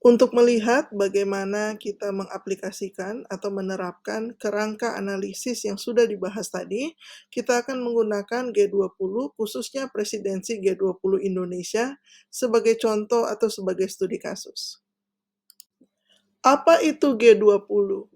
Untuk melihat bagaimana kita mengaplikasikan atau menerapkan kerangka analisis yang sudah dibahas tadi, kita akan menggunakan G20, khususnya presidensi G20 Indonesia, sebagai contoh atau sebagai studi kasus. Apa itu G20?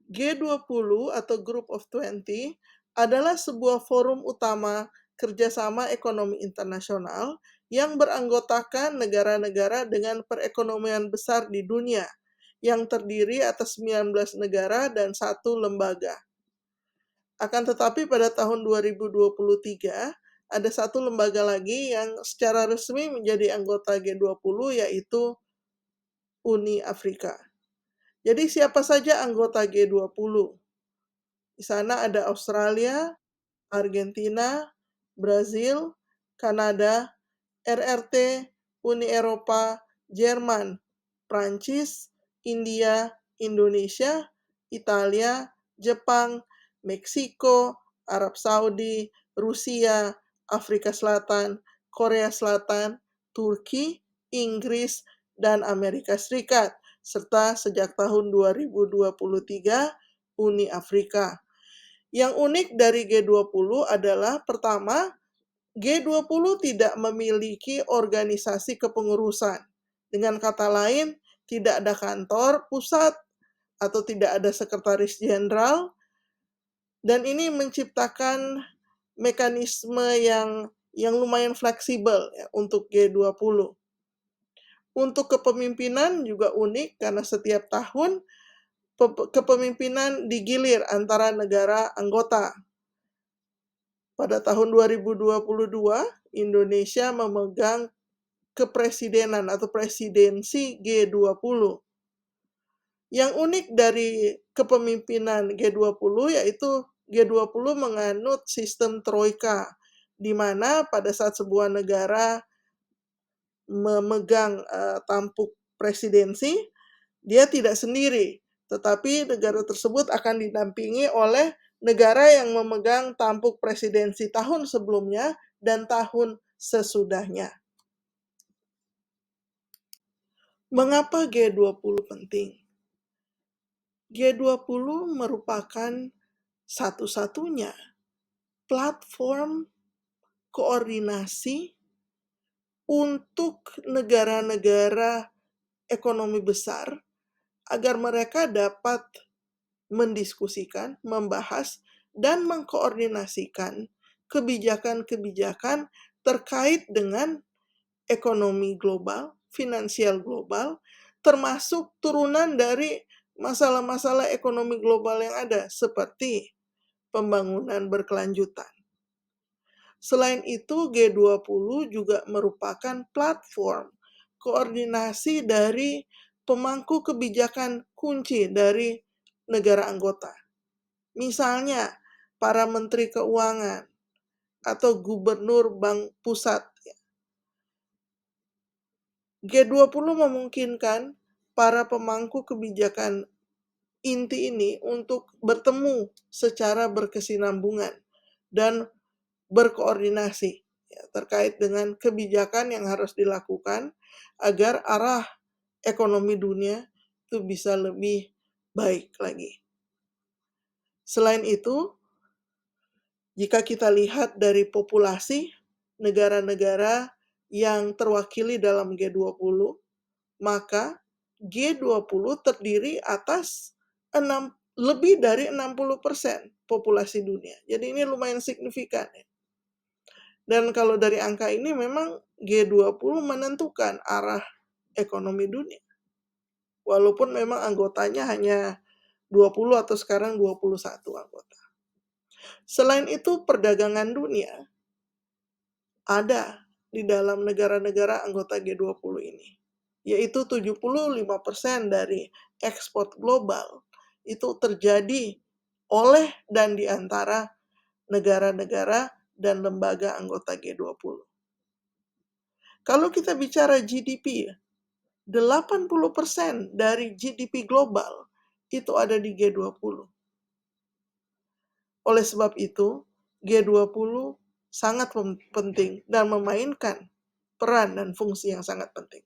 G20 atau Group of 20 adalah sebuah forum utama kerjasama ekonomi internasional yang beranggotakan negara-negara dengan perekonomian besar di dunia, yang terdiri atas 19 negara dan 1 lembaga. Akan tetapi pada tahun 2023, ada 1 lembaga lagi yang secara resmi menjadi anggota G20, yaitu Uni Afrika. Jadi siapa saja anggota G20? Di sana ada Australia, Argentina, Brazil, Kanada, RRT, Uni Eropa, Jerman, Prancis, India, Indonesia, Italia, Jepang, Meksiko, Arab Saudi, Rusia, Afrika Selatan, Korea Selatan, Turki, Inggris, dan Amerika Serikat, serta sejak tahun 2023 Uni Afrika. Yang unik dari G20 adalah pertama, G20 tidak memiliki organisasi kepengurusan. Dengan kata lain, tidak ada kantor pusat atau tidak ada sekretaris jenderal, dan ini menciptakan mekanisme yang lumayan fleksibel ya, untuk G20. Untuk kepemimpinan juga unik karena setiap tahun kepemimpinan digilir antara negara anggota. Pada tahun 2022, Indonesia memegang kepresidenan atau presidensi G20. Yang unik dari kepemimpinan G20 yaitu G20 menganut sistem troika, di mana pada saat sebuah negara memegang tampuk presidensi, dia tidak sendiri, tetapi negara tersebut akan didampingi oleh negara yang memegang tampuk presidensi tahun sebelumnya dan tahun sesudahnya. Mengapa G20 penting? G20 merupakan satu-satunya platform koordinasi untuk negara-negara ekonomi besar agar mereka dapat mendiskusikan, membahas, dan mengkoordinasikan kebijakan-kebijakan terkait dengan ekonomi global, finansial global, termasuk turunan dari masalah-masalah ekonomi global yang ada, seperti pembangunan berkelanjutan. Selain itu, G20 juga merupakan platform koordinasi dari pemangku kebijakan kunci dari negara anggota. Misalnya, para menteri keuangan atau gubernur bank pusat. G20 memungkinkan para pemangku kebijakan inti ini untuk bertemu secara berkesinambungan dan berkoordinasi terkait dengan kebijakan yang harus dilakukan agar arah ekonomi dunia itu bisa lebih baik lagi. Selain itu, jika kita lihat dari populasi negara-negara yang terwakili dalam G20, maka G20 terdiri atas lebih dari 60% populasi dunia. Jadi ini lumayan signifikan ya. Dan kalau dari angka ini memang G20 menentukan arah ekonomi dunia. Walaupun memang anggotanya hanya 20 atau sekarang 21 anggota. Selain itu, perdagangan dunia ada di dalam negara-negara anggota G20 ini, yaitu 75% dari ekspor global itu terjadi oleh dan di antara negara-negara dan lembaga anggota G20. Kalau kita bicara GDP, 80% dari GDP global itu ada di G20. Oleh sebab itu, G20 sangat penting dan memainkan peran dan fungsi yang sangat penting.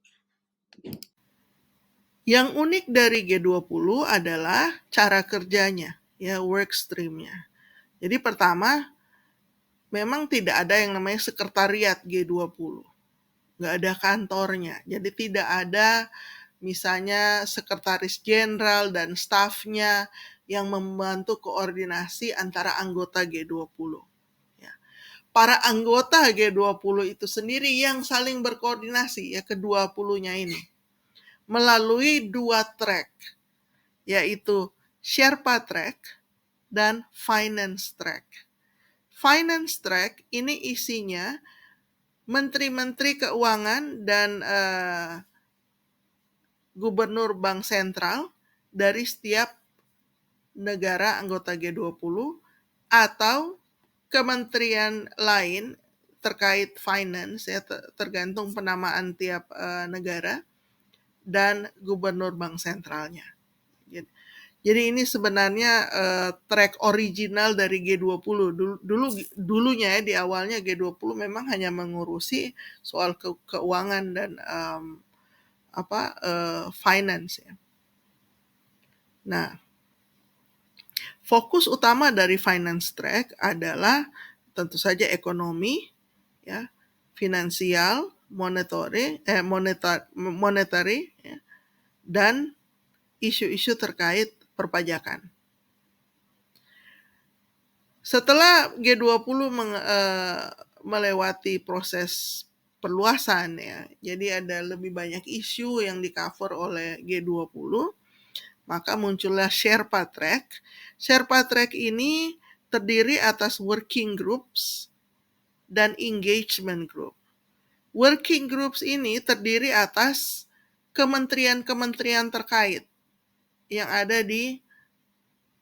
Yang unik dari G20 adalah cara kerjanya, ya, work stream-nya. Jadi pertama, memang tidak ada yang namanya sekretariat G20. Nggak ada kantornya. Jadi tidak ada misalnya sekretaris jenderal dan stafnya yang membantu koordinasi antara anggota G20. Ya. Para anggota G20 itu sendiri yang saling berkoordinasi, ya, ke-20-nya ini melalui 2 track, yaitu Sherpa Track dan Finance Track. Finance Track ini isinya menteri-menteri keuangan dan gubernur bank sentral dari setiap negara anggota G20 atau kementerian lain terkait finance, ya, tergantung penamaan tiap negara, dan gubernur bank sentralnya. Jadi ini sebenarnya track original dari G20. Dulunya, di awalnya G20 memang hanya mengurusi soal keuangan dan finance, ya. Nah, fokus utama dari finance track adalah tentu saja ekonomi, ya, finansial, monetary, ya, dan isu-isu terkait perpajakan. Setelah G20 melewati proses perluasan, ya, jadi ada lebih banyak isu yang di-cover oleh G20, maka muncullah Sherpa Track. Sherpa Track ini terdiri atas working groups dan engagement group. Working groups ini terdiri atas kementerian-kementerian terkait yang ada di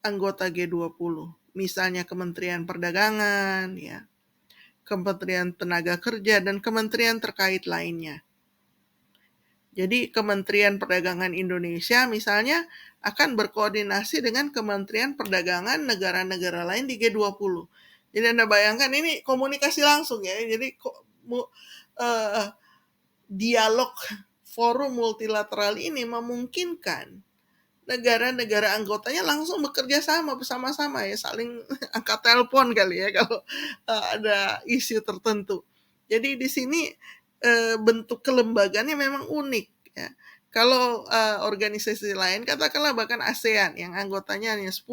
anggota G20. Misalnya Kementerian Perdagangan, ya, Kementerian Tenaga Kerja, dan kementerian terkait lainnya. Jadi Kementerian Perdagangan Indonesia misalnya akan berkoordinasi dengan Kementerian Perdagangan negara-negara lain di G20. Jadi Anda bayangkan ini komunikasi langsung, ya. Jadi dialog forum multilateral ini memungkinkan negara-negara anggotanya langsung bekerja sama bersama-sama, ya, saling angkat telepon kali, ya, kalau ada isu tertentu. Jadi di sini bentuk kelembagaannya memang unik, ya. Kalau organisasi lain, katakanlah bahkan ASEAN yang anggotanya hanya 10,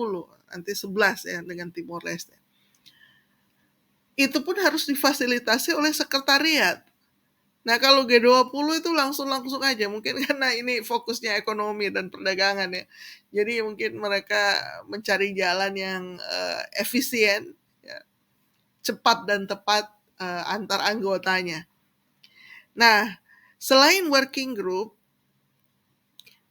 nanti 11, ya, dengan Timor Leste. Itu pun harus difasilitasi oleh sekretariat. Nah, kalau G20 itu langsung aja, mungkin karena ini fokusnya ekonomi dan perdagangan, ya. Jadi mungkin mereka mencari jalan yang efisien, ya, cepat dan tepat antar anggotanya. Nah, selain working group,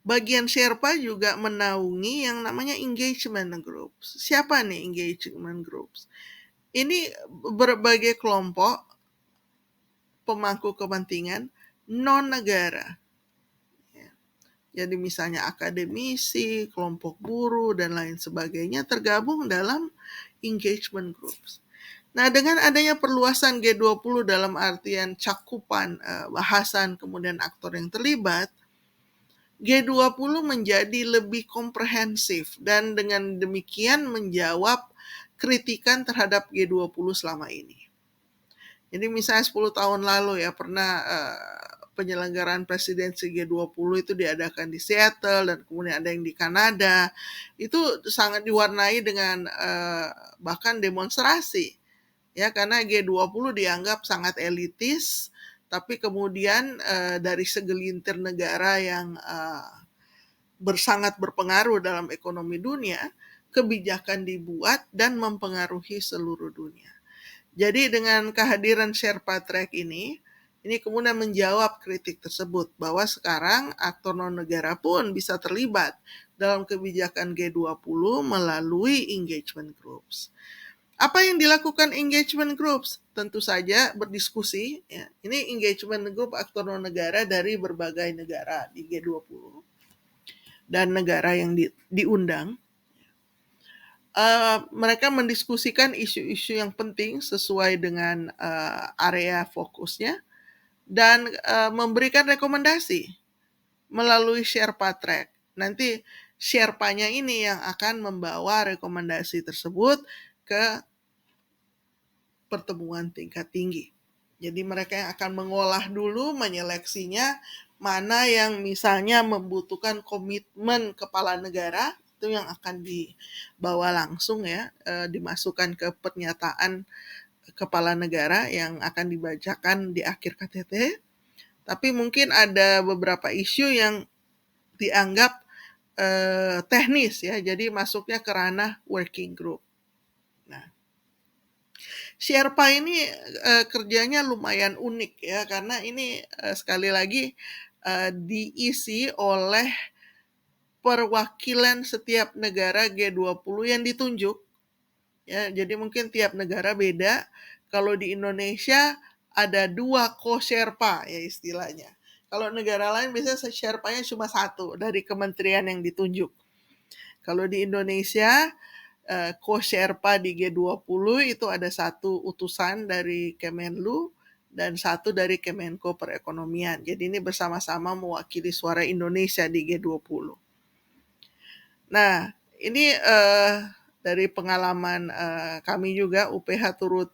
bagian Sherpa juga menaungi yang namanya engagement groups. Siapa nih engagement groups? Ini berbagai kelompok pemangku kepentingan non-negara. Jadi misalnya akademisi, kelompok buruh, dan lain sebagainya tergabung dalam engagement groups. Nah, dengan adanya perluasan G20 dalam artian cakupan bahasan, kemudian aktor yang terlibat, G20 menjadi lebih komprehensif dan dengan demikian menjawab kritikan terhadap G20 selama ini. Jadi misalnya 10 tahun lalu, ya, pernah penyelenggaraan presidensi G20 itu diadakan di Seattle dan kemudian ada yang di Kanada. Itu sangat diwarnai dengan bahkan demonstrasi, ya, karena G20 dianggap sangat elitis, tapi kemudian dari segelintir negara yang sangat berpengaruh dalam ekonomi dunia, kebijakan dibuat dan mempengaruhi seluruh dunia. Jadi dengan kehadiran Sherpa Track ini kemudian menjawab kritik tersebut bahwa sekarang aktor non-negara pun bisa terlibat dalam kebijakan G20 melalui engagement groups. Apa yang dilakukan engagement groups? Tentu saja berdiskusi, ya. Ini engagement group aktor non-negara dari berbagai negara di G20 dan negara yang diundang. Mereka mendiskusikan isu-isu yang penting sesuai dengan area fokusnya dan memberikan rekomendasi melalui Sherpa Track. Nanti Sherpanya ini yang akan membawa rekomendasi tersebut ke pertemuan tingkat tinggi. Jadi mereka yang akan mengolah dulu, menyeleksinya, mana yang misalnya membutuhkan komitmen kepala negara, itu yang akan dibawa langsung ya, dimasukkan ke pernyataan kepala negara yang akan dibacakan di akhir KTT. Tapi mungkin ada beberapa isu yang dianggap teknis ya, jadi masuknya ke ranah working group. Nah, Sherpa ini kerjanya lumayan unik ya, karena ini sekali lagi diisi oleh perwakilan setiap negara G20 yang ditunjuk. Ya, jadi mungkin tiap negara beda. Kalau di Indonesia ada 2 co-sherpa ya istilahnya. Kalau negara lain biasanya sherpanya cuma 1 dari kementerian yang ditunjuk. Kalau di Indonesia co-sherpa di G20 itu ada 1 utusan dari Kemenlu dan 1 dari Kemenko Perekonomian. Jadi ini bersama-sama mewakili suara Indonesia di G20. Nah, ini dari pengalaman kami juga UPH turut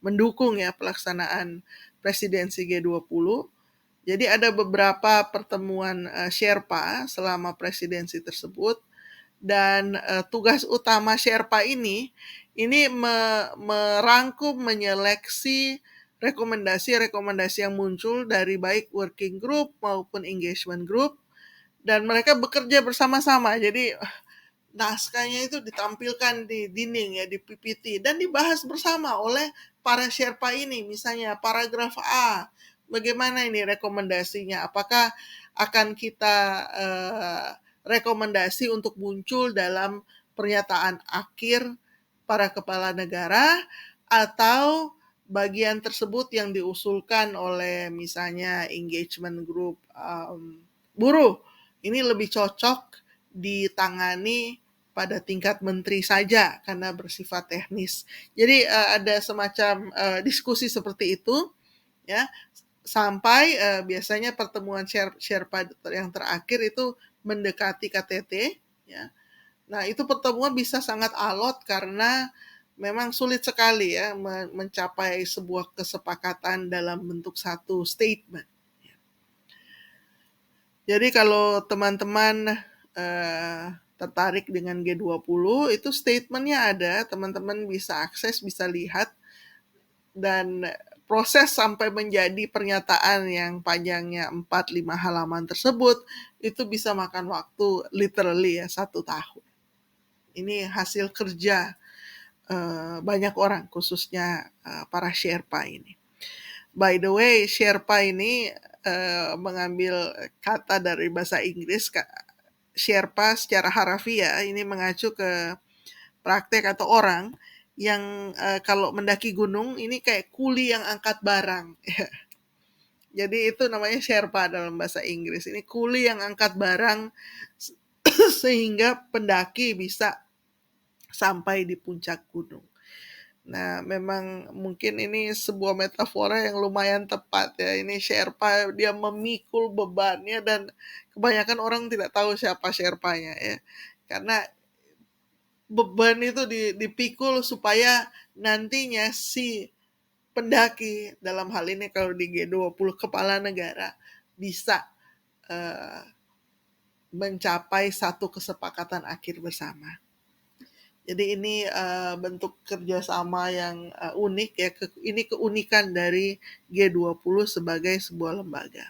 mendukung ya pelaksanaan presidensi G20. Jadi ada beberapa pertemuan Sherpa selama presidensi tersebut, dan tugas utama Sherpa ini merangkum, menyeleksi rekomendasi-rekomendasi yang muncul dari baik working group maupun engagement group, dan mereka bekerja bersama-sama. Jadi naskahnya itu ditampilkan di dinding ya, di PPT, dan dibahas bersama oleh para Sherpa ini. Misalnya paragraf A, bagaimana ini rekomendasinya? Apakah akan kita rekomendasi untuk muncul dalam pernyataan akhir para kepala negara, atau bagian tersebut yang diusulkan oleh misalnya engagement group buruh ini lebih cocok ditangani pada tingkat menteri saja karena bersifat teknis. Jadi ada semacam diskusi seperti itu ya, sampai biasanya pertemuan Sherpa yang terakhir itu mendekati KTT ya. Nah, itu pertemuan bisa sangat alot karena memang sulit sekali ya mencapai sebuah kesepakatan dalam bentuk satu statement. Jadi kalau teman-teman tertarik dengan G20, itu statementnya ada, teman-teman bisa akses, bisa lihat, dan proses sampai menjadi pernyataan yang panjangnya 4-5 halaman tersebut, itu bisa makan waktu literally ya 1 tahun. Ini hasil kerja banyak orang, khususnya para Sherpa ini. By the way, Sherpa ini mengambil kata dari bahasa Inggris. Sherpa secara harafiah ini mengacu ke praktek atau orang yang kalau mendaki gunung ini kayak kuli yang angkat barang. Jadi itu namanya Sherpa dalam bahasa Inggris. Ini kuli yang angkat barang sehingga pendaki bisa sampai di puncak gunung. Nah, memang mungkin ini sebuah metafora yang lumayan tepat ya. Ini Sherpa, dia memikul bebannya, dan kebanyakan orang tidak tahu siapa Sherpanya ya. Karena beban itu dipikul supaya nantinya si pendaki, dalam hal ini kalau di G20 kepala negara, bisa mencapai satu kesepakatan akhir bersama. Jadi ini bentuk kerjasama yang unik ya. Ini keunikan dari G20 sebagai sebuah lembaga.